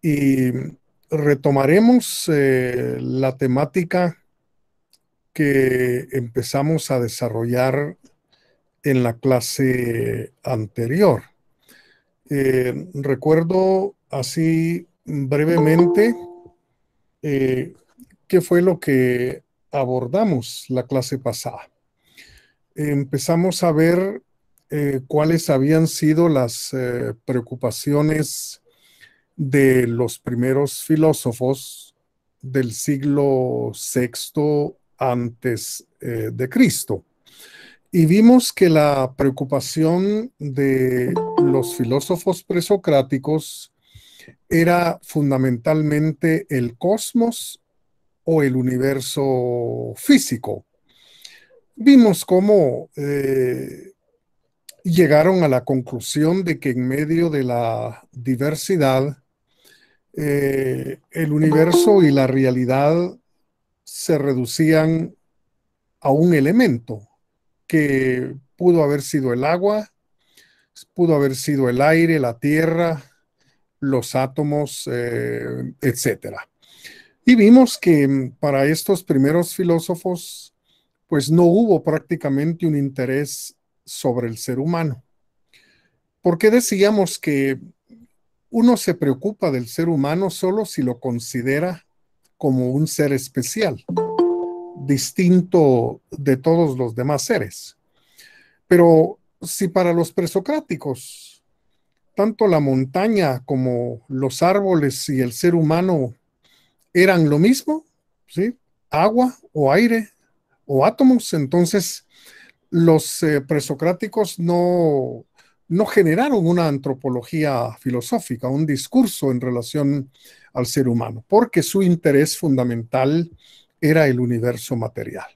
y retomaremos la temática que empezamos a desarrollar en la clase anterior. Recuerdo así brevemente qué fue lo que abordamos la clase pasada. Empezamos a ver cuáles habían sido las preocupaciones de los primeros filósofos del siglo VI antes de Cristo. Y vimos que la preocupación de los filósofos presocráticos era fundamentalmente el cosmos o el universo físico. Vimos cómo llegaron a la conclusión de que en medio de la diversidad, el universo y la realidad se reducían a un elemento que pudo haber sido el agua, pudo haber sido el aire, la tierra, los átomos, etcétera. Y vimos que para estos primeros filósofos, pues no hubo prácticamente un interés sobre el ser humano. Porque decíamos que uno se preocupa del ser humano solo si lo considera como un ser especial, distinto de todos los demás seres. Pero si para los presocráticos tanto la montaña como los árboles y el ser humano eran lo mismo, ¿sí? Agua o aire o átomos, entonces los presocráticos no generaron una antropología filosófica, un discurso en relación al ser humano, porque su interés fundamental era el universo material.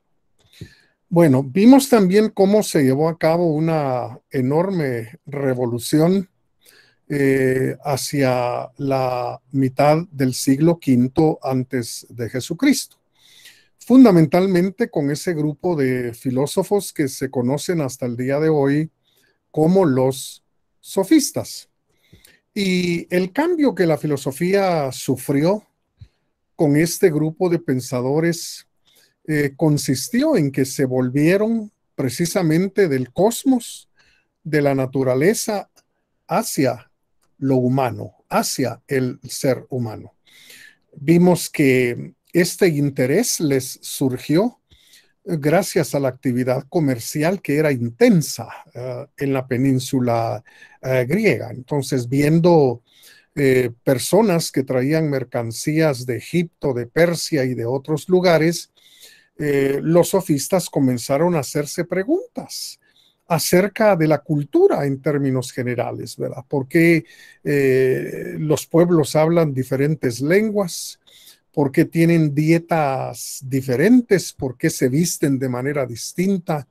Bueno, vimos también cómo se llevó a cabo una enorme revolución hacia la mitad del siglo V antes de Jesucristo. Fundamentalmente con ese grupo de filósofos que se conocen hasta el día de hoy como los sofistas. Y el cambio que la filosofía sufrió con este grupo de pensadores consistió en que se volvieron precisamente del cosmos, de la naturaleza, hacia lo humano, hacia el ser humano. Vimos que este interés les surgió gracias a la actividad comercial que era intensa en la península griega. Entonces, viendo personas que traían mercancías de Egipto, de Persia y de otros lugares, los sofistas comenzaron a hacerse preguntas acerca de la cultura en términos generales, ¿verdad? ¿Por qué los pueblos hablan diferentes lenguas? ¿Por qué tienen dietas diferentes? ¿Por qué se visten de manera distinta?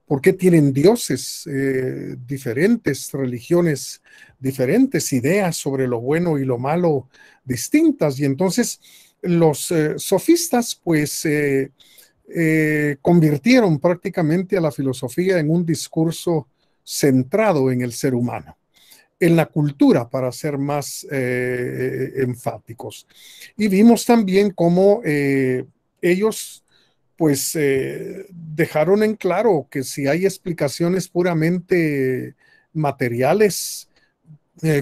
¿Por qué tienen dioses diferentes, religiones diferentes, ideas sobre lo bueno y lo malo distintas? Y entonces los sofistas pues convirtieron prácticamente a la filosofía en un discurso centrado en el ser humano, en la cultura, para ser más enfáticos. Y vimos también cómo ellos pues dejaron en claro que si hay explicaciones puramente materiales,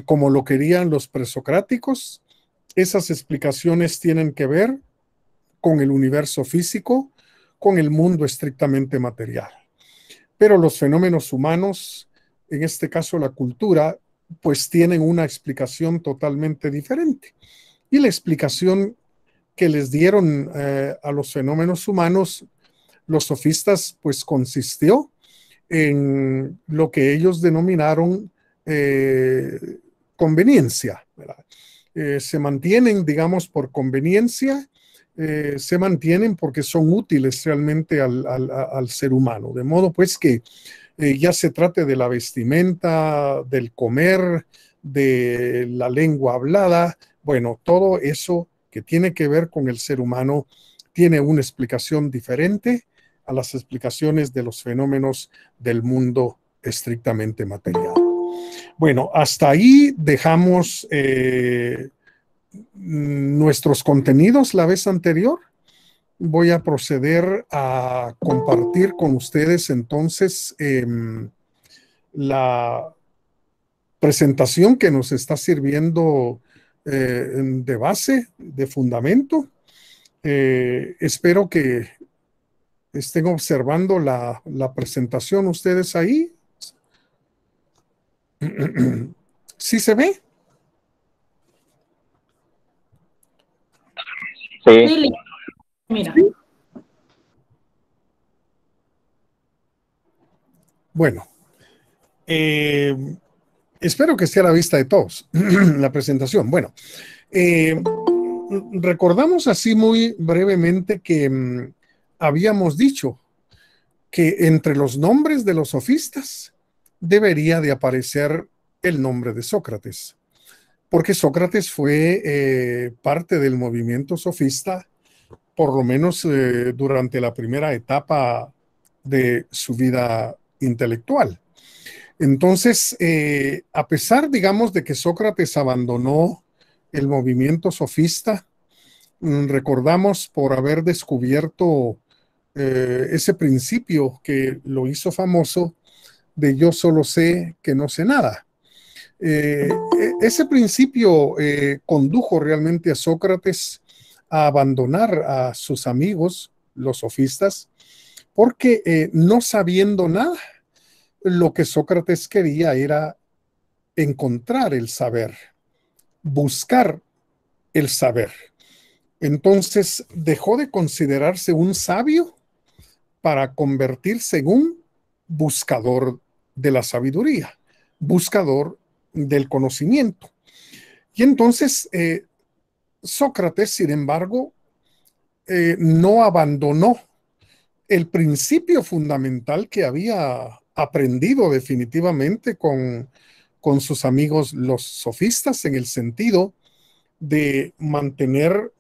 como lo querían los presocráticos, esas explicaciones tienen que ver con el universo físico, con el mundo estrictamente material. Pero los fenómenos humanos, en este caso la cultura, pues tienen una explicación totalmente diferente. Y la explicación que les dieron a los fenómenos humanos los sofistas, pues consistió en lo que ellos denominaron conveniencia, ¿verdad? Se mantienen, digamos, por conveniencia, se mantienen porque son útiles realmente al ser humano. De modo pues que ya se trate de la vestimenta, del comer, de la lengua hablada, bueno, todo eso que tiene que ver con el ser humano tiene una explicación diferente a las explicaciones de los fenómenos del mundo estrictamente material. Bueno, hasta ahí dejamos nuestros contenidos la vez anterior, voy a proceder a compartir con ustedes entonces la presentación que nos está sirviendo de base, de fundamento. Espero que estén observando la presentación ustedes ahí. ¿Sí se ve? Sí. Mira. ¿Sí? Bueno, espero que esté a la vista de todos la presentación. Bueno, recordamos así muy brevemente que habíamos dicho que entre los nombres de los sofistas debería de aparecer el nombre de Sócrates, porque Sócrates fue parte del movimiento sofista, por lo menos durante la primera etapa de su vida intelectual. Entonces, a pesar, digamos, de que Sócrates abandonó el movimiento sofista, recordamos por haber descubierto ese principio que lo hizo famoso de yo solo sé que no sé nada. Ese principio condujo realmente a Sócrates a abandonar a sus amigos, los sofistas, porque no sabiendo nada, lo que Sócrates quería era encontrar el saber, buscar el saber. Entonces dejó de considerarse un sabio para convertirse en un buscador de la sabiduría, buscador del conocimiento. Y entonces Sócrates, sin embargo, no abandonó el principio fundamental que había aprendido definitivamente con sus amigos los sofistas, en el sentido de mantener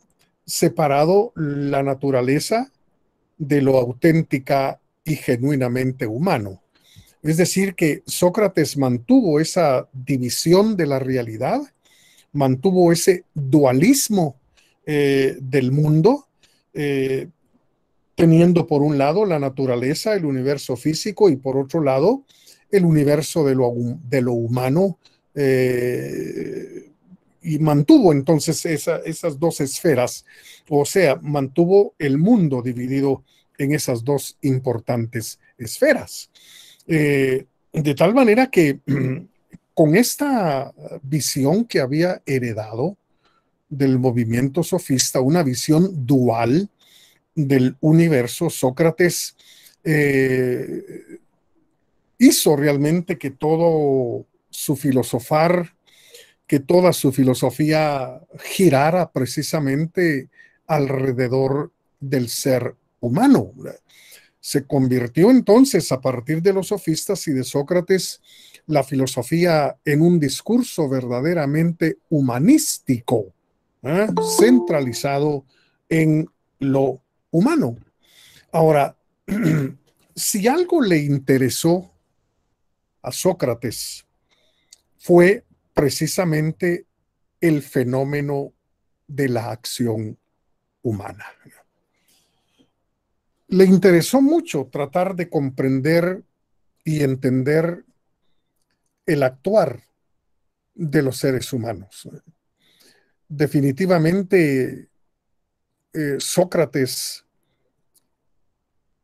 separado la naturaleza de lo auténtica y genuinamente humano. Es decir, que Sócrates mantuvo esa división de la realidad, mantuvo ese dualismo del mundo, teniendo por un lado la naturaleza, el universo físico, y por otro lado el universo de lo humano, y mantuvo entonces esas dos esferas, o sea, mantuvo el mundo dividido en esas dos importantes esferas. De tal manera que con esta visión que había heredado del movimiento sofista, una visión dual del universo, Sócrates hizo realmente que todo su filosofar, que toda su filosofía girara precisamente alrededor del ser humano. Se convirtió entonces, a partir de los sofistas y de Sócrates, la filosofía en un discurso verdaderamente humanístico, centralizado en lo humano. Ahora, si algo le interesó a Sócrates fue precisamente el fenómeno de la acción humana. Le interesó mucho tratar de comprender y entender el actuar de los seres humanos. Definitivamente, Sócrates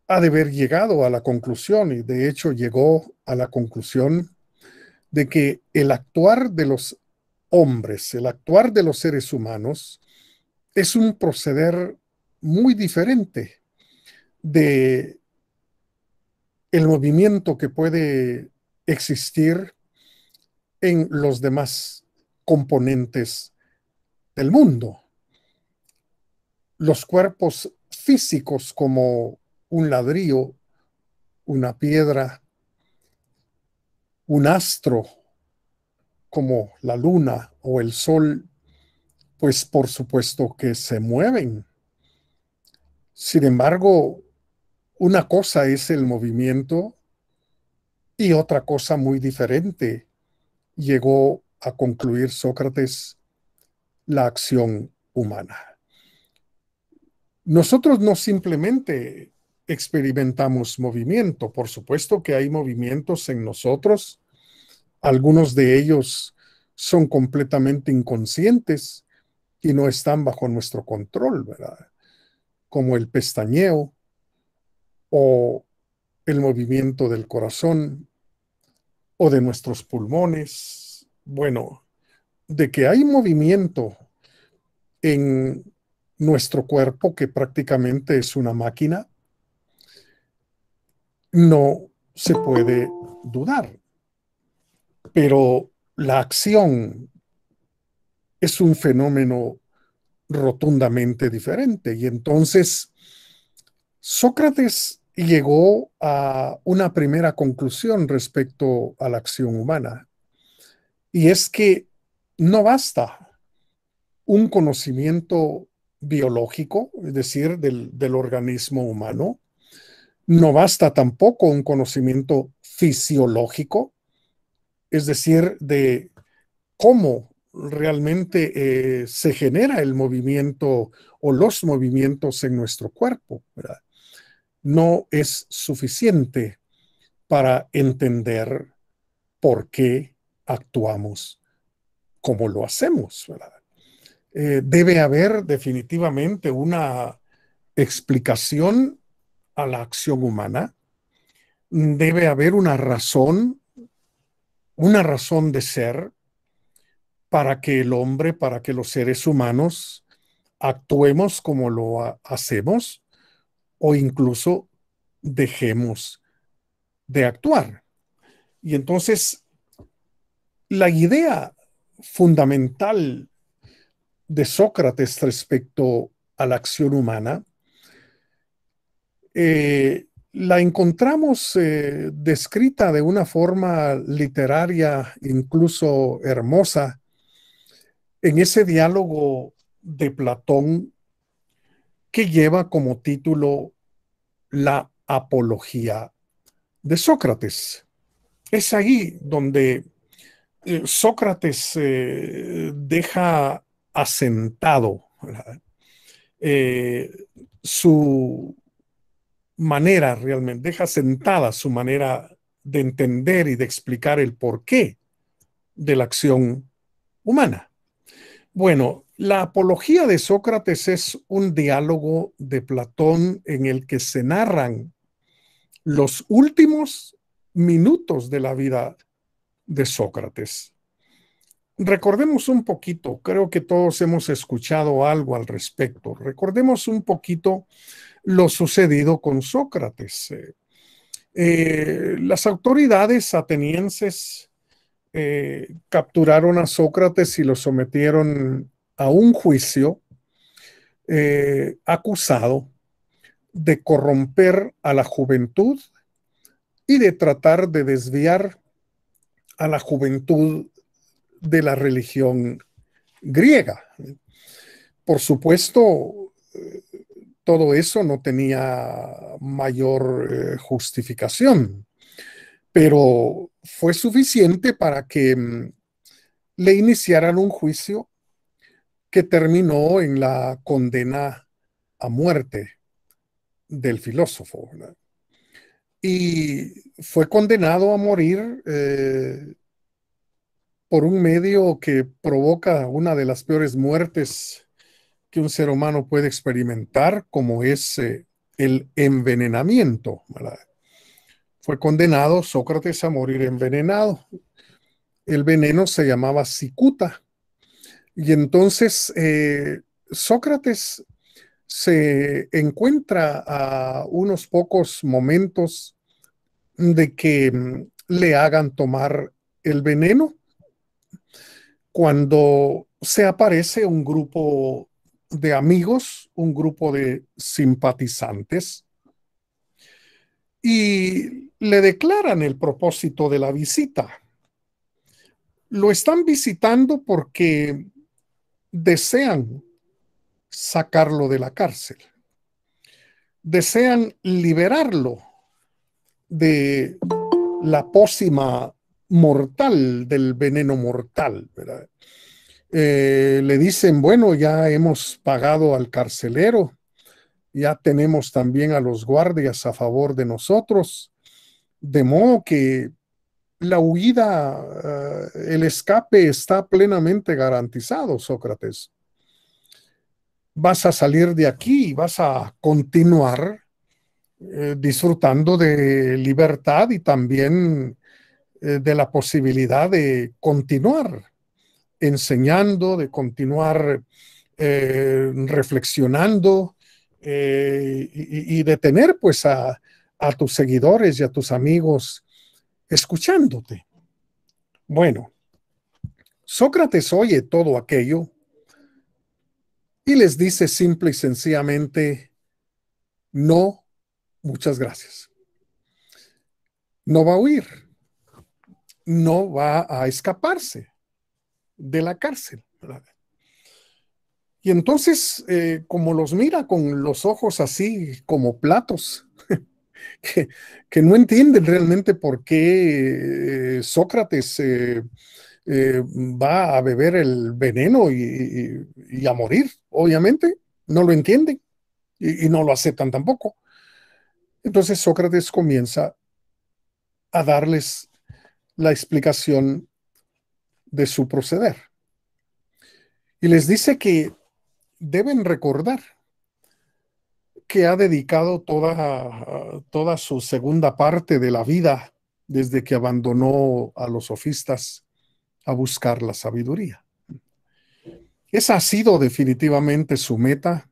ha de haber llegado a la conclusión, y de hecho llegó a la conclusión, de que el actuar de los hombres, el actuar de los seres humanos, es un proceder muy diferente de el movimiento que puede existir en los demás componentes del mundo. Los cuerpos físicos, como un ladrillo, una piedra, un astro como la luna o el sol, pues por supuesto que se mueven. Sin embargo, una cosa es el movimiento y otra cosa muy diferente, llegó a concluir Sócrates, la acción humana. Nosotros no simplemente experimentamos movimiento, por supuesto que hay movimientos en nosotros, algunos de ellos son completamente inconscientes y no están bajo nuestro control, ¿verdad? Como el pestañeo o el movimiento del corazón o de nuestros pulmones. Bueno, de que hay movimiento en nuestro cuerpo, que prácticamente es una máquina, no se puede dudar. Pero la acción es un fenómeno rotundamente diferente. Y entonces Sócrates llegó a una primera conclusión respecto a la acción humana. Y es que no basta un conocimiento biológico, es decir, del organismo humano. No basta tampoco un conocimiento fisiológico, es decir, de cómo realmente se genera el movimiento o los movimientos en nuestro cuerpo, ¿verdad? No es suficiente para entender por qué actuamos como lo hacemos, ¿verdad? Debe haber definitivamente una explicación a la acción humana, debe haber una razón de ser para que el hombre, para que los seres humanos actuemos como lo hacemos o incluso dejemos de actuar. Y entonces, la idea fundamental de Sócrates respecto a la acción humana la encontramos descrita de una forma literaria, incluso hermosa, en ese diálogo de Platón que lleva como título La Apología de Sócrates. Es ahí donde Sócrates deja asentado eh, su manera realmente, deja sentada su manera de entender y de explicar el porqué de la acción humana. Bueno, la apología de Sócrates es un diálogo de Platón en el que se narran los últimos minutos de la vida de Sócrates. Recordemos un poquito, creo que todos hemos escuchado algo al respecto. Recordemos un poquito lo sucedido con Sócrates. Las autoridades atenienses capturaron a Sócrates y lo sometieron a un juicio acusado de corromper a la juventud y de tratar de desviar a la juventud de la religión griega. Por supuesto, todo eso no tenía mayor justificación, pero fue suficiente para que le iniciaran un juicio que terminó en la condena a muerte del filósofo, ¿verdad? Y fue condenado a morir por un medio que provoca una de las peores muertes que un ser humano puede experimentar, como es el envenenamiento, ¿verdad? Fue condenado Sócrates a morir envenenado. El veneno se llamaba cicuta. Y entonces Sócrates se encuentra a unos pocos momentos de que le hagan tomar el veneno cuando se aparece un grupo de amigos, un grupo de simpatizantes, y le declaran el propósito de la visita. Lo están visitando porque desean sacarlo de la cárcel, desean liberarlo de la pócima mortal, del veneno mortal, ¿verdad? Le dicen, bueno, ya hemos pagado al carcelero, ya tenemos también a los guardias a favor de nosotros, de modo que la huida, el escape está plenamente garantizado, Sócrates. Vas a salir de aquí y vas a continuar disfrutando de libertad y también de la posibilidad de continuar enseñando, de continuar reflexionando y de tener pues a tus seguidores y a tus amigos escuchándote. Bueno, Sócrates oye todo aquello y les dice simple y sencillamente, no, muchas gracias. No va a huir, no va a escaparse de la cárcel, ¿verdad? Y entonces, como los mira con los ojos así como platos, que, que no entienden realmente por qué Sócrates va a beber el veneno y a morir, obviamente, no lo entienden y no lo aceptan tampoco. Entonces Sócrates comienza a darles la explicación de su proceder y les dice que deben recordar que ha dedicado toda su segunda parte de la vida desde que abandonó a los sofistas a buscar la sabiduría. Esa ha sido definitivamente su meta,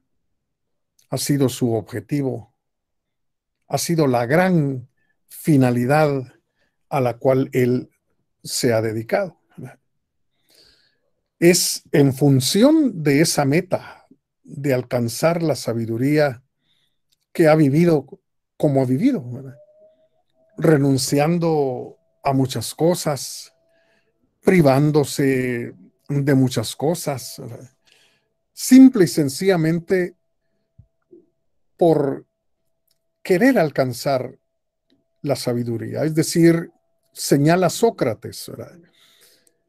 ha sido su objetivo, ha sido la gran finalidad a la cual él se ha dedicado. Es en función de esa meta de alcanzar la sabiduría que ha vivido como ha vivido, ¿verdad? Renunciando a muchas cosas, privándose de muchas cosas, ¿verdad? Simple y sencillamente por querer alcanzar la sabiduría. Es decir, señala Sócrates, ¿verdad?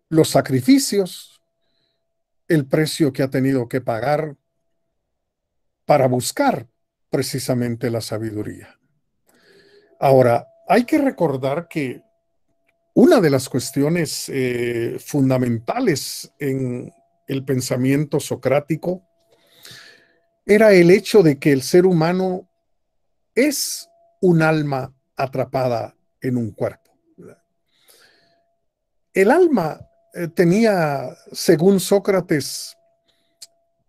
Los sacrificios, el precio que ha tenido que pagar para buscar precisamente la sabiduría. Ahora, hay que recordar que una de las cuestiones fundamentales en el pensamiento socrático era el hecho de que el ser humano es un alma atrapada en un cuerpo. El alma tenía, según Sócrates,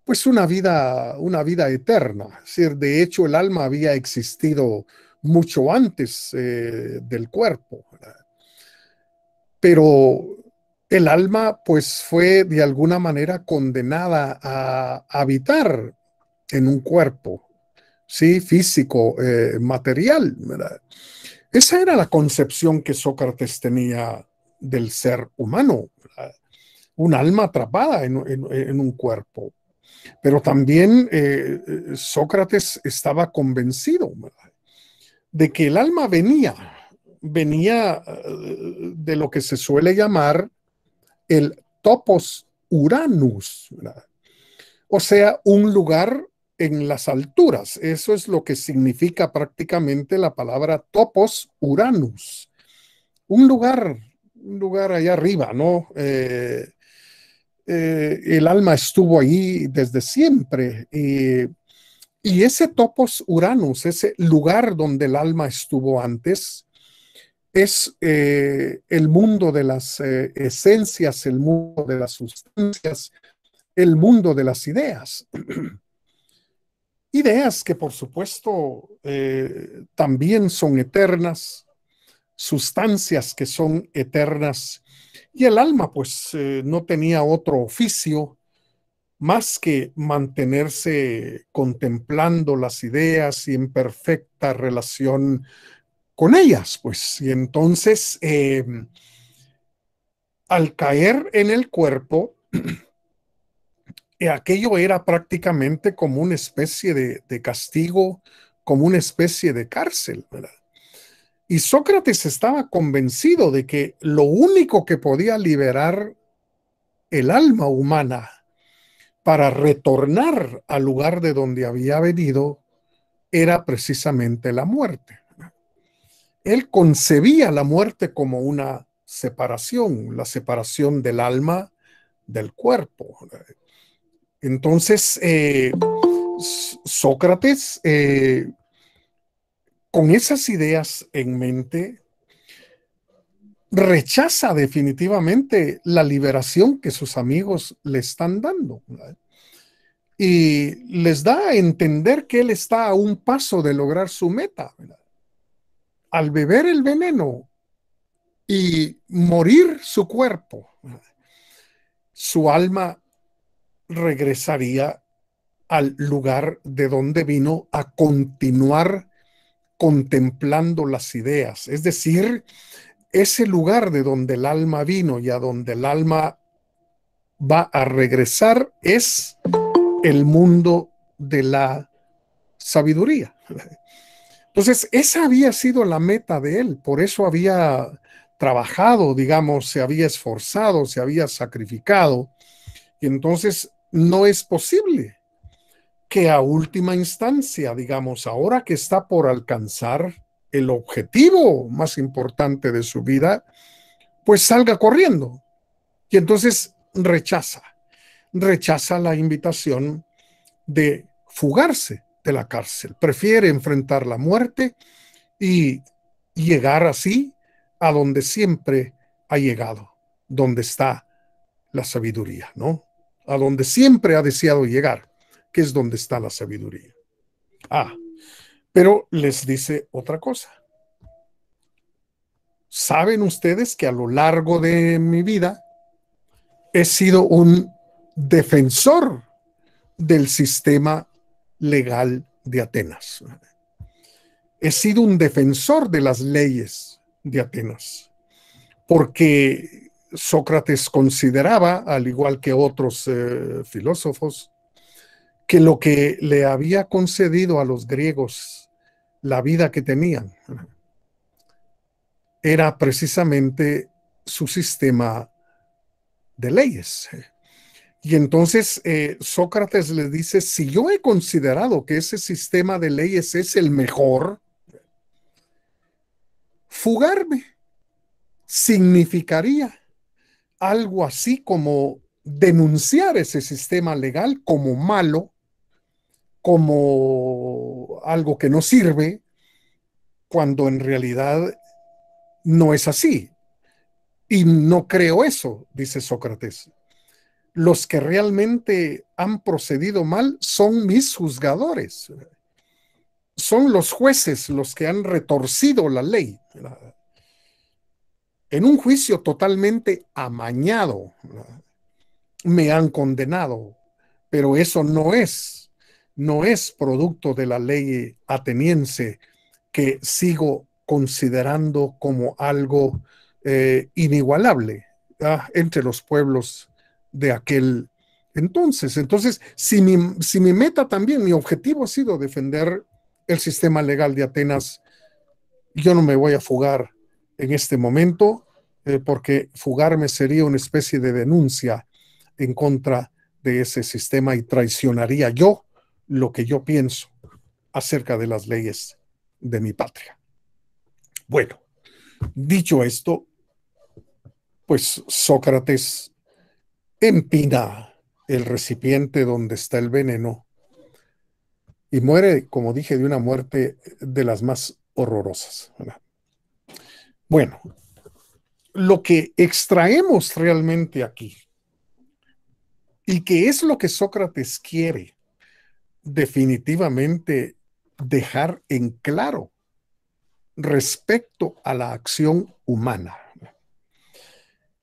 pues una vida eterna. Es decir, de hecho, el alma había existido mucho antes del cuerpo, ¿verdad? Pero el alma, pues, fue de alguna manera condenada a habitar en un cuerpo, sí, físico, material, ¿verdad? Esa era la concepción que Sócrates tenía del ser humano, ¿verdad? Un alma atrapada en un cuerpo. Pero también Sócrates estaba convencido, ¿verdad?, de que el alma venía de lo que se suele llamar el topos uranus, ¿verdad? O sea, un lugar en las alturas. Eso es lo que significa prácticamente la palabra topos uranus. Un lugar allá arriba, ¿no? El alma estuvo ahí desde siempre. Y ese topos uranus, ese lugar donde el alma estuvo antes, es el mundo de las esencias, el mundo de las sustancias, el mundo de las ideas. Ideas que por supuesto también son eternas, sustancias que son eternas, y el alma pues no tenía otro oficio más que mantenerse contemplando las ideas y en perfecta relación con ellas, pues. Y entonces, al caer en el cuerpo, aquello era prácticamente como una especie de castigo, como una especie de cárcel, ¿verdad? Y Sócrates estaba convencido de que lo único que podía liberar el alma humana para retornar al lugar de donde había venido era precisamente la muerte. Él concebía la muerte como una separación, la separación del alma del cuerpo. Entonces, Sócrates, con esas ideas en mente, rechaza definitivamente la liberación que sus amigos le están dando, ¿verdad? Y les da a entender que él está a un paso de lograr su meta, ¿verdad? Al beber el veneno y morir su cuerpo, ¿verdad? Su alma regresaría al lugar de donde vino a continuar contemplando las ideas. Es decir, ese lugar de donde el alma vino y a donde el alma va a regresar es el mundo de la sabiduría. Entonces, esa había sido la meta de él, por eso había trabajado, digamos, se había esforzado, se había sacrificado, y entonces no es posible que a última instancia, digamos, ahora que está por alcanzar el objetivo más importante de su vida, pues salga corriendo. Y entonces rechaza la invitación de fugarse de la cárcel, prefiere enfrentar la muerte y llegar así a donde siempre ha llegado, donde está la sabiduría, ¿no? A donde siempre ha deseado llegar, que es donde está la sabiduría. Ah, pero les dice otra cosa. ¿Saben ustedes que a lo largo de mi vida he sido un defensor del sistema legal de Atenas? He sido un defensor de las leyes de Atenas, porque Sócrates consideraba, al igual que otros filósofos, que lo que le había concedido a los griegos la vida que tenían era precisamente su sistema de leyes. Y entonces Sócrates le dice, si yo he considerado que ese sistema de leyes es el mejor, fugarme significaría algo así como denunciar ese sistema legal como malo, como algo que no sirve, cuando en realidad no es así. Y no creo eso, dice Sócrates. Los que realmente han procedido mal son mis juzgadores. Son los jueces los que han retorcido la ley en un juicio totalmente amañado. Me han condenado, pero eso no es producto de la ley ateniense que sigo considerando como algo inigualable entre los pueblos de aquel entonces. Entonces, si mi meta también, mi objetivo ha sido defender el sistema legal de Atenas, yo no me voy a fugar en este momento, porque fugarme sería una especie de denuncia en contra de ese sistema y traicionaría yo lo que yo pienso acerca de las leyes de mi patria. Bueno, dicho esto, pues Sócrates empina el recipiente donde está el veneno y muere, como dije, de una muerte de las más horrorosas. Bueno, lo que extraemos realmente aquí, y que es lo que Sócrates quiere definitivamente dejar en claro respecto a la acción humana,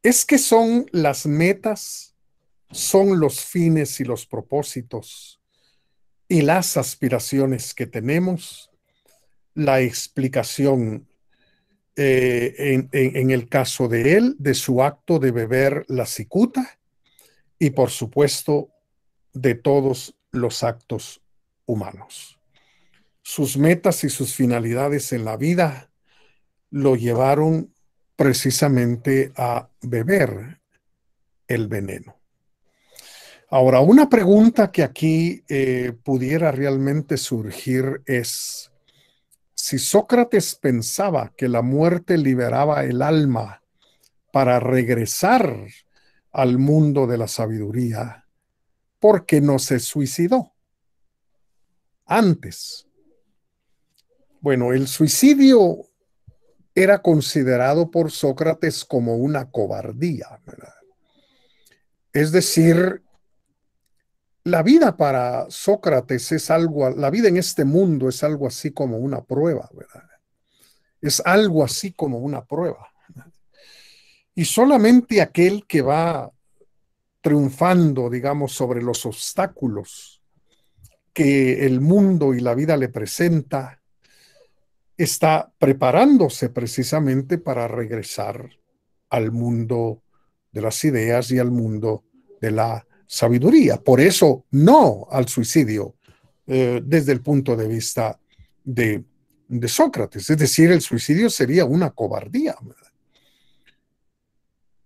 es que son las metas, son los fines y los propósitos y las aspiraciones que tenemos, la explicación en el caso de él, de su acto de beber la cicuta y por supuesto de todos los actos humanos. Sus metas y sus finalidades en la vida lo llevaron precisamente a beber el veneno. Ahora, una pregunta que aquí pudiera realmente surgir es, si Sócrates pensaba que la muerte liberaba el alma para regresar al mundo de la sabiduría, ¿por qué no se suicidó antes? Bueno, el suicidio era considerado por Sócrates como una cobardía, ¿verdad? Es decir, la vida para Sócrates es algo, la vida en este mundo es algo así como una prueba, ¿verdad? Es algo así como una prueba. Y solamente aquel que va triunfando, digamos, sobre los obstáculos que el mundo y la vida le presenta, está preparándose precisamente para regresar al mundo de las ideas y al mundo de la sabiduría. Por eso, no al suicidio desde el punto de vista de Sócrates. Es decir, el suicidio sería una cobardía, ¿verdad?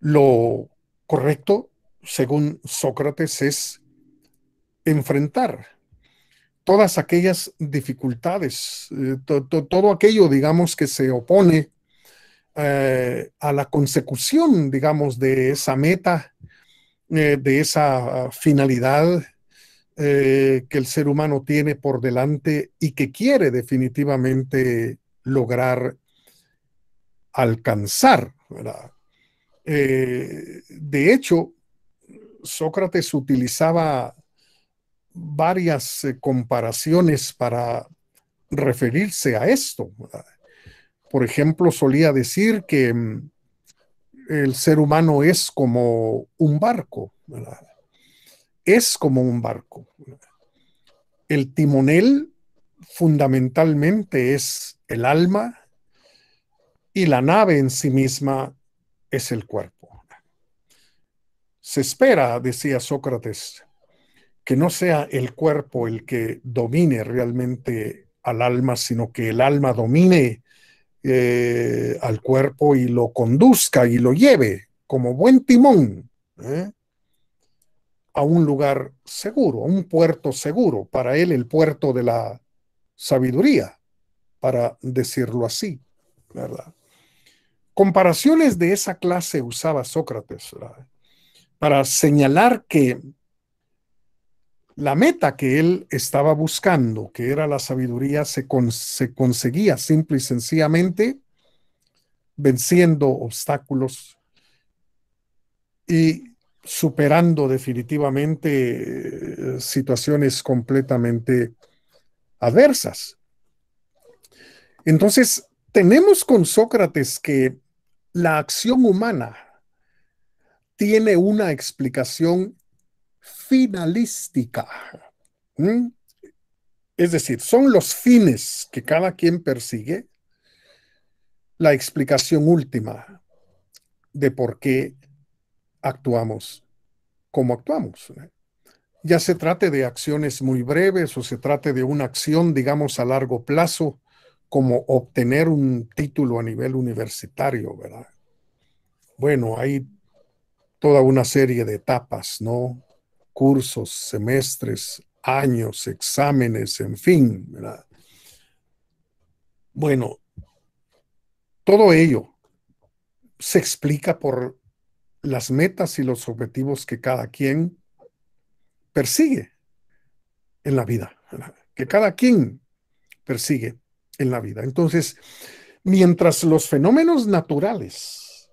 Lo correcto, según Sócrates, es enfrentar todas aquellas dificultades, todo aquello, digamos, que se opone a la consecución, digamos, de esa meta, de esa finalidad que el ser humano tiene por delante y que quiere definitivamente lograr alcanzar, ¿verdad? De hecho, Sócrates utilizaba varias comparaciones para referirse a esto, ¿verdad? Por ejemplo, solía decir que el ser humano es como un barco, ¿verdad? Es como un barco. El timonel fundamentalmente es el alma y la nave en sí misma es el cuerpo. Se espera, decía Sócrates, que no sea el cuerpo el que domine realmente al alma, sino que el alma domine al cuerpo y lo conduzca y lo lleve como buen timón a un lugar seguro, a un puerto seguro, para él el puerto de la sabiduría, para decirlo así, ¿verdad? Comparaciones de esa clase usaba Sócrates, ¿verdad? Para señalar que la meta que él estaba buscando, que era la sabiduría, se conseguía simple y sencillamente venciendo obstáculos y superando definitivamente situaciones completamente adversas. Entonces, tenemos con Sócrates que la acción humana tiene una explicación finalística. ¿Mm? Es decir, son los fines que cada quien persigue la explicación última de por qué actuamos como actuamos. Ya se trate de acciones muy breves o se trate de una acción, digamos, a largo plazo, como obtener un título a nivel universitario, ¿verdad? Bueno, hay toda una serie de etapas, ¿no? Cursos, semestres, años, exámenes, en fin, ¿verdad? Bueno, todo ello se explica por las metas y los objetivos que cada quien persigue en la vida, ¿verdad? Que cada quien persigue en la vida. Entonces, mientras los fenómenos naturales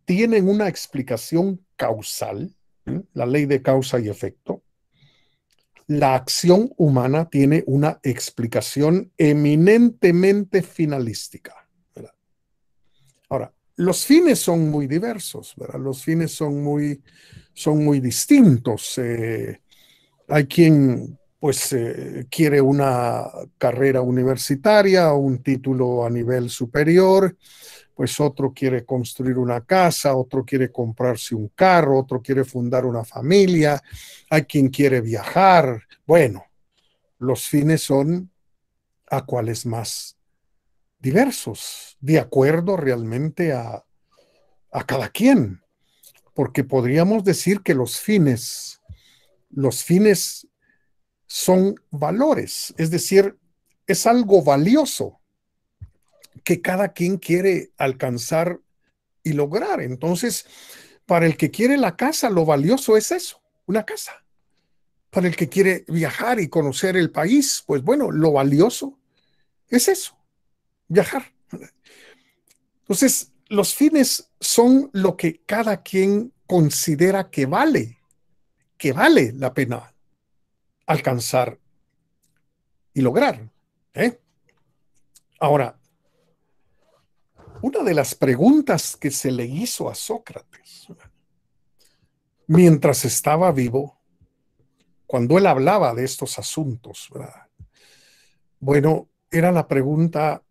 tienen una explicación causal, la ley de causa y efecto, la acción humana tiene una explicación eminentemente finalística, ¿verdad? Ahora, los fines son muy diversos, ¿verdad? Los fines son muy distintos. Hay quien pues quiere una carrera universitaria, un título a nivel superior, pues otro quiere construir una casa, otro quiere comprarse un carro, otro quiere fundar una familia, hay quien quiere viajar. Bueno, los fines son a cuales más diversos, de acuerdo realmente a cada quien, porque podríamos decir que los fines Los fines son valores, es decir, es algo valioso que cada quien quiere alcanzar y lograr. Entonces, para el que quiere la casa, lo valioso es eso, una casa. Para el que quiere viajar y conocer el país, pues bueno, lo valioso es eso, viajar. Entonces, los fines son lo que cada quien considera que vale la pena alcanzar y lograr. ¿Eh? Ahora, una de las preguntas que se le hizo a Sócrates mientras estaba vivo, cuando él hablaba de estos asuntos, ¿verdad? Bueno, era la pregunta,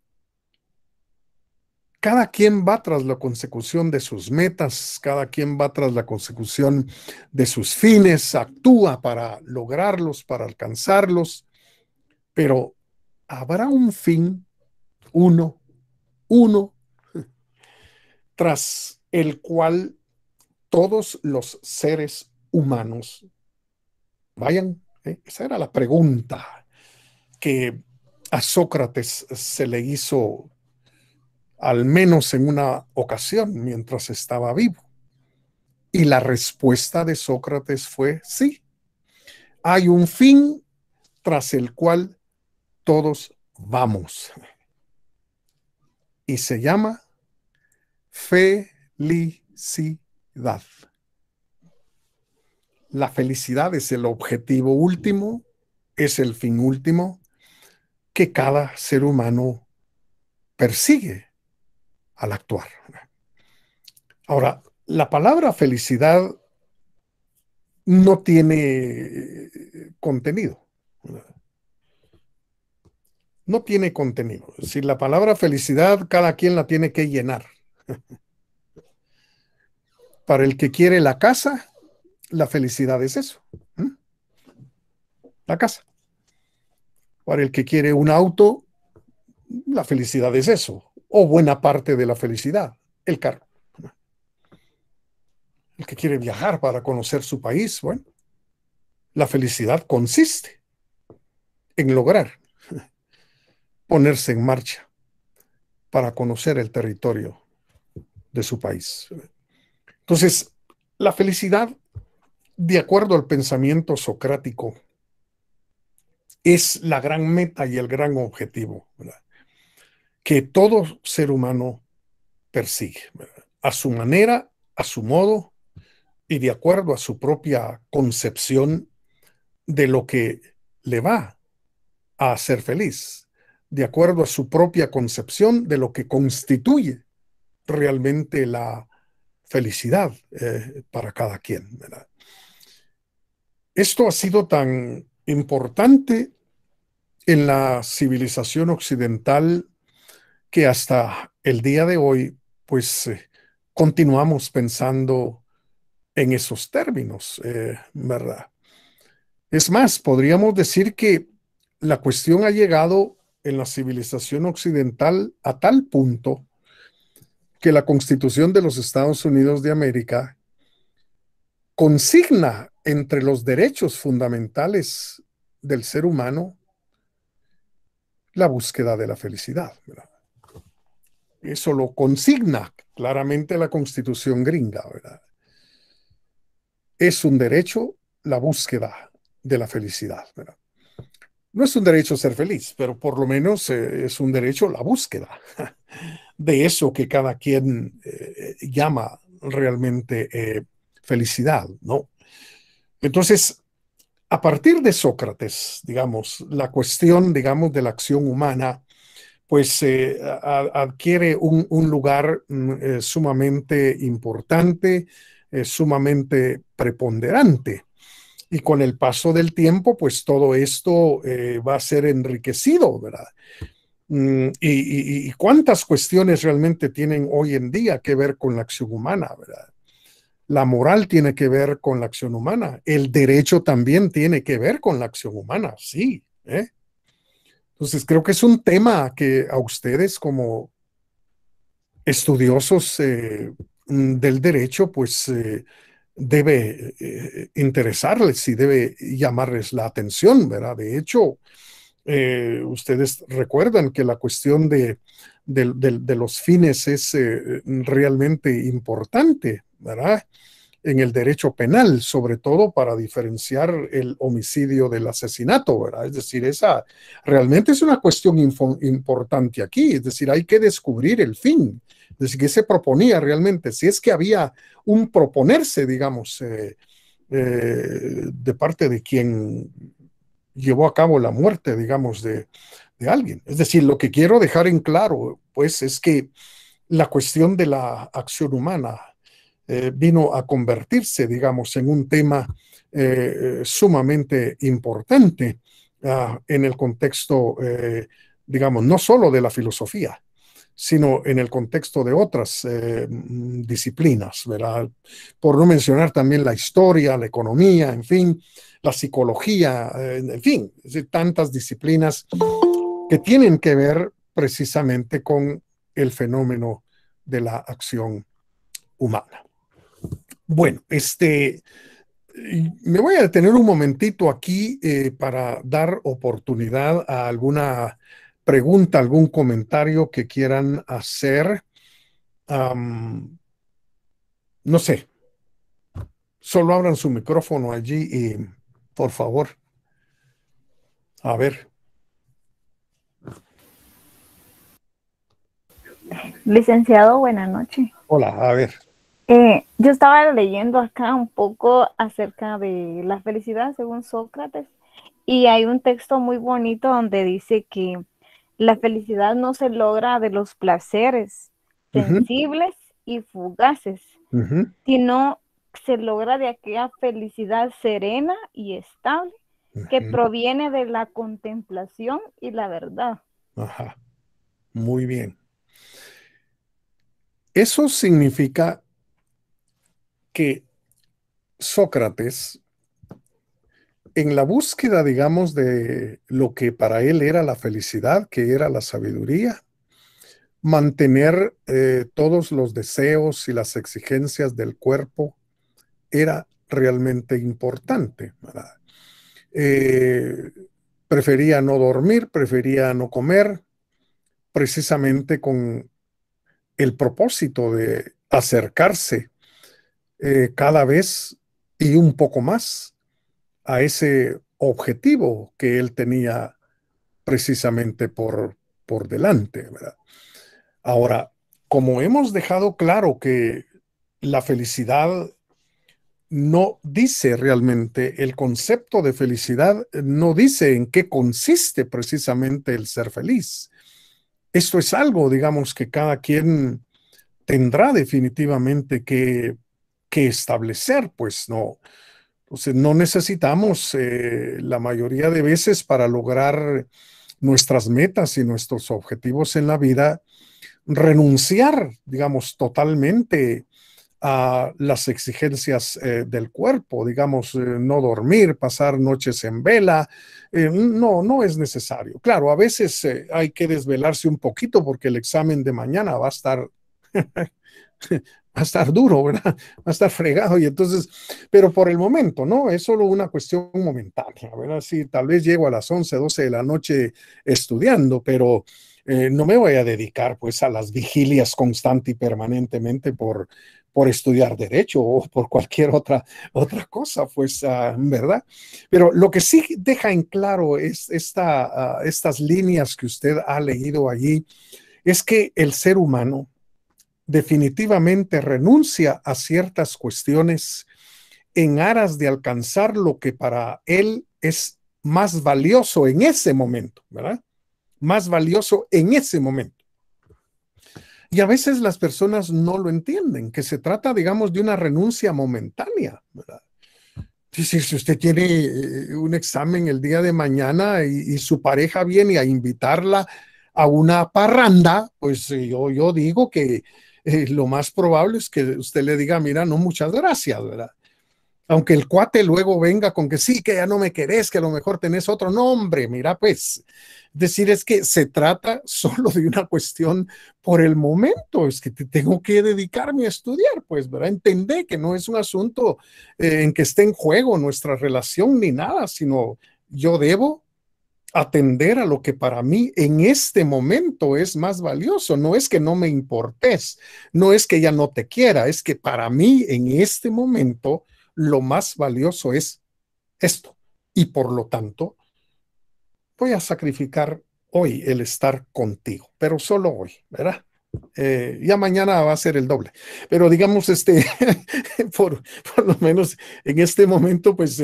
cada quien va tras la consecución de sus metas, cada quien va tras la consecución de sus fines, actúa para lograrlos, para alcanzarlos, pero habrá un fin, uno, uno, tras el cual todos los seres humanos vayan. Esa era la pregunta que a Sócrates se le hizo al menos en una ocasión mientras estaba vivo. Y la respuesta de Sócrates fue sí. Hay un fin tras el cual todos vamos. Y se llama felicidad. La felicidad es el objetivo último, es el fin último que cada ser humano persigue al actuar. Ahora, la palabra felicidad no tiene contenido. No tiene contenido. Si la palabra felicidad, cada quien la tiene que llenar. Para el que quiere la casa, la felicidad es eso. La casa. Para el que quiere un auto, la felicidad es eso. O buena parte de la felicidad, el carro. El que quiere viajar para conocer su país, bueno, la felicidad consiste en lograr ponerse en marcha para conocer el territorio de su país. Entonces, la felicidad, de acuerdo al pensamiento socrático, es la gran meta y el gran objetivo, ¿verdad?, que todo ser humano persigue, ¿verdad?, a su manera, a su modo y de acuerdo a su propia concepción de lo que le va a hacer feliz, de acuerdo a su propia concepción de lo que constituye realmente la felicidad para cada quien, ¿verdad? Esto ha sido tan importante en la civilización occidental que hasta el día de hoy, pues continuamos pensando en esos términos, ¿verdad? Es más, podríamos decir que la cuestión ha llegado en la civilización occidental a tal punto que la Constitución de los Estados Unidos de América consigna entre los derechos fundamentales del ser humano la búsqueda de la felicidad, ¿verdad? Eso lo consigna claramente la Constitución gringa, ¿verdad? Es un derecho la búsqueda de la felicidad, ¿verdad? No es un derecho ser feliz, pero por lo menos es un derecho la búsqueda de eso que cada quien llama realmente felicidad, ¿no? Entonces, a partir de Sócrates, digamos, la cuestión, digamos, de la acción humana, pues adquiere un lugar sumamente importante, sumamente preponderante. Y con el paso del tiempo, pues todo esto va a ser enriquecido, ¿verdad? Y cuántas cuestiones realmente tienen hoy en día que ver con la acción humana, ¿verdad? La moral tiene que ver con la acción humana. El derecho también tiene que ver con la acción humana, sí, ¿eh? Entonces creo que es un tema que a ustedes como estudiosos del derecho, pues debe interesarles y debe llamarles la atención, ¿verdad? De hecho, ustedes recuerdan que la cuestión de los fines es realmente importante, ¿verdad? En el derecho penal, sobre todo para diferenciar el homicidio del asesinato, ¿verdad? Es decir, esa realmente es una cuestión importante aquí, es decir, hay que descubrir el fin, es decir, qué se proponía realmente, si es que había un proponerse, digamos, de parte de quien llevó a cabo la muerte, digamos, de alguien. Es decir, lo que quiero dejar en claro, pues, es que la cuestión de la acción humana vino a convertirse, digamos, en un tema sumamente importante en el contexto, digamos, no solo de la filosofía, sino en el contexto de otras disciplinas, ¿verdad? Por no mencionar también la historia, la economía, en fin, la psicología, en fin, tantas disciplinas que tienen que ver precisamente con el fenómeno de la acción humana. Bueno, me voy a detener un momentito aquí para dar oportunidad a alguna pregunta, algún comentario que quieran hacer. No sé, solo abran su micrófono allí y por favor, a ver. Licenciado, buenas noches. Hola, a ver. Yo estaba leyendo acá un poco acerca de la felicidad según Sócrates y hay un texto muy bonito donde dice que la felicidad no se logra de los placeres sensibles y fugaces, sino se logra de aquella felicidad serena y estable que proviene de la contemplación y la verdad. Ajá, muy bien. Eso significa que Sócrates, en la búsqueda, digamos, de lo que para él era la felicidad, que era la sabiduría, mantener todos los deseos y las exigencias del cuerpo era realmente importante, ¿verdad? Prefería no dormir, prefería no comer, precisamente con el propósito de acercarse cada vez y un poco más a ese objetivo que él tenía precisamente por delante, ¿verdad? Ahora, como hemos dejado claro que la felicidad no dice realmente, el concepto de felicidad no dice en qué consiste precisamente el ser feliz. Esto es algo, digamos, que cada quien tendrá definitivamente que establecer, pues no. Entonces, no necesitamos la mayoría de veces para lograr nuestras metas y nuestros objetivos en la vida, renunciar, digamos, totalmente a las exigencias del cuerpo, digamos, no dormir, pasar noches en vela, no es necesario. Claro, a veces hay que desvelarse un poquito porque el examen de mañana va a estar va a estar duro, ¿verdad? Va a estar fregado y entonces, pero por el momento, ¿no? Es solo una cuestión momentánea, ¿verdad? Sí, tal vez llego a las 11, 12 de la noche estudiando, pero no me voy a dedicar pues a las vigilias constante y permanentemente por estudiar derecho o por cualquier otra cosa, pues, ¿verdad? Pero lo que sí deja en claro es estas líneas que usted ha leído allí, es que el ser humano definitivamente renuncia a ciertas cuestiones en aras de alcanzar lo que para él es más valioso en ese momento, ¿verdad? Más valioso en ese momento. Y a veces las personas no lo entienden, que se trata, digamos, de una renuncia momentánea, ¿verdad? Si usted tiene un examen el día de mañana y su pareja viene a invitarla a una parranda, pues yo digo que lo más probable es que usted le diga, mira, no, muchas gracias, ¿verdad? Aunque el cuate luego venga con que sí, que ya no me querés, que a lo mejor tenés otro nombre, mira, pues, decir es que se trata solo de una cuestión por el momento, es que tengo que dedicarme a estudiar, pues, ¿verdad? Entender que no es un asunto en que esté en juego nuestra relación ni nada, sino yo debo atender a lo que para mí en este momento es más valioso. No es que no me importes, no es que ya no te quiera, es que para mí en este momento lo más valioso es esto. Y por lo tanto, voy a sacrificar hoy el estar contigo, pero solo hoy, ¿verdad? Ya mañana va a ser el doble, pero digamos, por, por lo menos en este momento, pues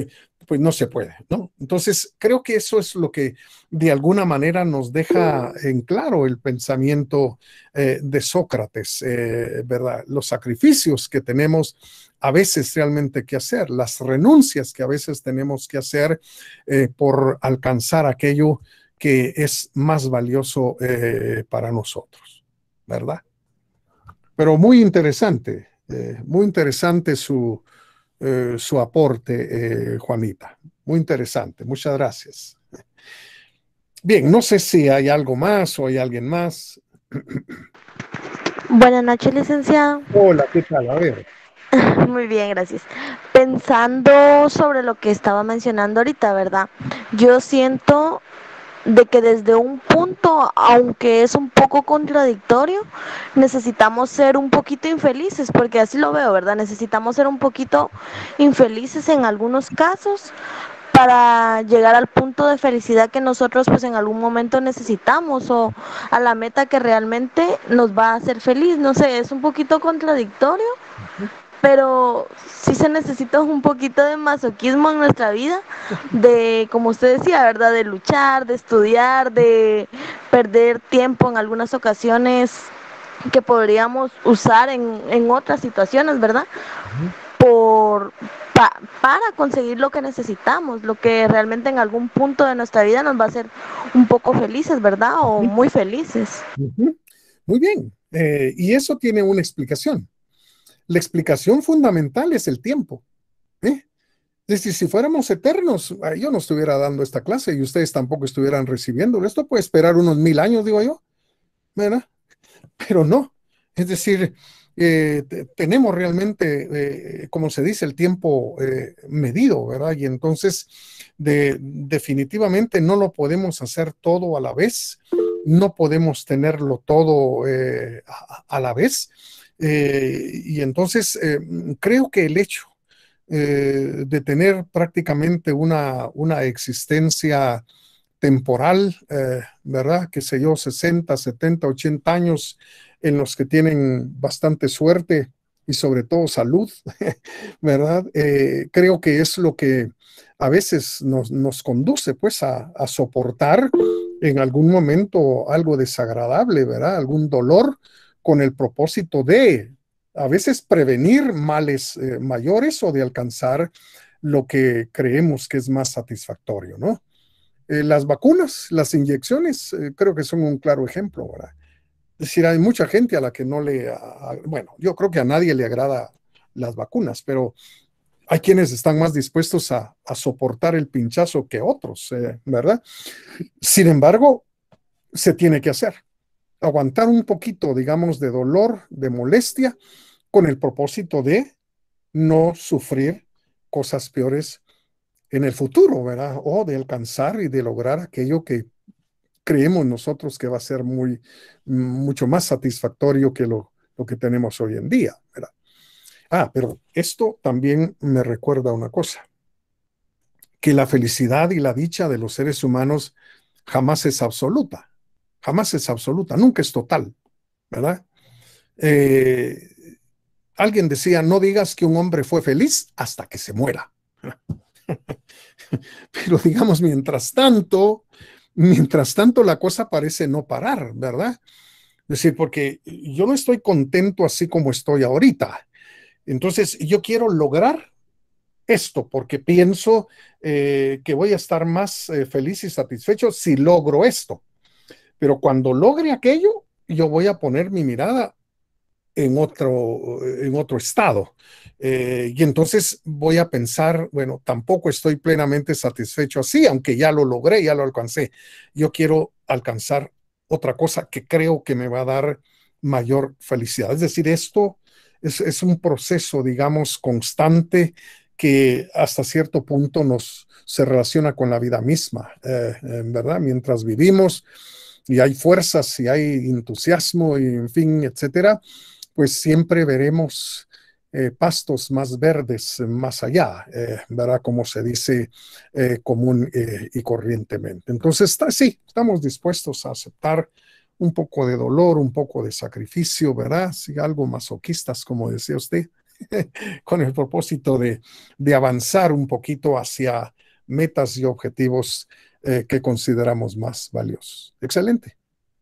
no se puede, ¿no? Entonces, creo que eso es lo que de alguna manera nos deja en claro el pensamiento de Sócrates, ¿verdad? Los sacrificios que tenemos a veces realmente que hacer, las renuncias que a veces tenemos que hacer por alcanzar aquello que es más valioso para nosotros, ¿verdad? Pero muy interesante su aporte, Juanita. Muy interesante, muchas gracias. Bien, no sé si hay algo más o hay alguien más. Buenas noches, licenciado. Hola, ¿qué tal? A ver. Muy bien, gracias. Pensando sobre lo que estaba mencionando ahorita, ¿verdad? Yo siento de que desde un punto, aunque es un poco contradictorio, necesitamos ser un poquito infelices, porque así lo veo, ¿verdad? Necesitamos ser un poquito infelices en algunos casos para llegar al punto de felicidad que nosotros pues en algún momento necesitamos o a la meta que realmente nos va a hacer feliz. No sé, es un poquito contradictorio, pero sí se necesita un poquito de masoquismo en nuestra vida, de, como usted decía, ¿verdad? De luchar, de estudiar, de perder tiempo en algunas ocasiones que podríamos usar en otras situaciones, ¿verdad? Por, para conseguir lo que necesitamos, lo que realmente en algún punto de nuestra vida nos va a hacer un poco felices, ¿verdad? O muy felices. Muy bien. Y eso tiene una explicación. La explicación fundamental es el tiempo. ¿Eh? Es decir, si fuéramos eternos, yo no estuviera dando esta clase y ustedes tampoco estuvieran recibiéndolo. Esto puede esperar unos 1000 años, digo yo, ¿verdad? Pero no. Es decir, tenemos realmente, como se dice, el tiempo medido, ¿verdad? Y entonces, definitivamente no lo podemos hacer todo a la vez, no podemos tenerlo todo a la vez. Y entonces, creo que el hecho de tener prácticamente una existencia temporal, ¿verdad? Que sé yo, 60, 70, 80 años en los que tienen bastante suerte y sobre todo salud, ¿verdad? Creo que es lo que a veces nos conduce pues a soportar en algún momento algo desagradable, ¿verdad? Algún dolor con el propósito de a veces prevenir males mayores o de alcanzar lo que creemos que es más satisfactorio, ¿no? Las vacunas, las inyecciones, creo que son un claro ejemplo, ¿verdad? Es decir, hay mucha gente a la que no bueno, yo creo que a nadie le agrada las vacunas, pero hay quienes están más dispuestos a soportar el pinchazo que otros, ¿verdad? Sin embargo, se tiene que hacer. Aguantar un poquito, digamos, de dolor, de molestia, con el propósito de no sufrir cosas peores en el futuro, ¿verdad? O de alcanzar y de lograr aquello que creemos nosotros que va a ser mucho más satisfactorio que lo que tenemos hoy en día, ¿verdad? Pero esto también me recuerda una cosa, que la felicidad y la dicha de los seres humanos jamás es absoluta, nunca es total, ¿verdad? Eh, Alguien decía, no digas que un hombre fue feliz hasta que se muera. Pero digamos, mientras tanto la cosa parece no parar, ¿verdad? Es decir, porque yo no estoy contento así como estoy ahorita. Entonces, yo quiero lograr esto porque pienso que voy a estar más feliz y satisfecho si logro esto. Pero cuando logre aquello, yo voy a poner mi mirada en otro estado. Y entonces voy a pensar, bueno, tampoco estoy plenamente satisfecho así, aunque ya lo logré, ya lo alcancé. Yo quiero alcanzar otra cosa que creo que me va a dar mayor felicidad. Es decir, esto es un proceso, digamos, constante que hasta cierto punto se relaciona con la vida misma, ¿verdad? Mientras vivimos y hay fuerzas y hay entusiasmo y en fin, etcétera, pues siempre veremos pastos más verdes más allá, ¿verdad? Como se dice común y corrientemente. Entonces, sí, estamos dispuestos a aceptar un poco de dolor, un poco de sacrificio, ¿verdad? Sí, algo masoquistas, como decía usted, con el propósito de avanzar un poquito hacia metas y objetivos que consideramos más valiosos. Excelente.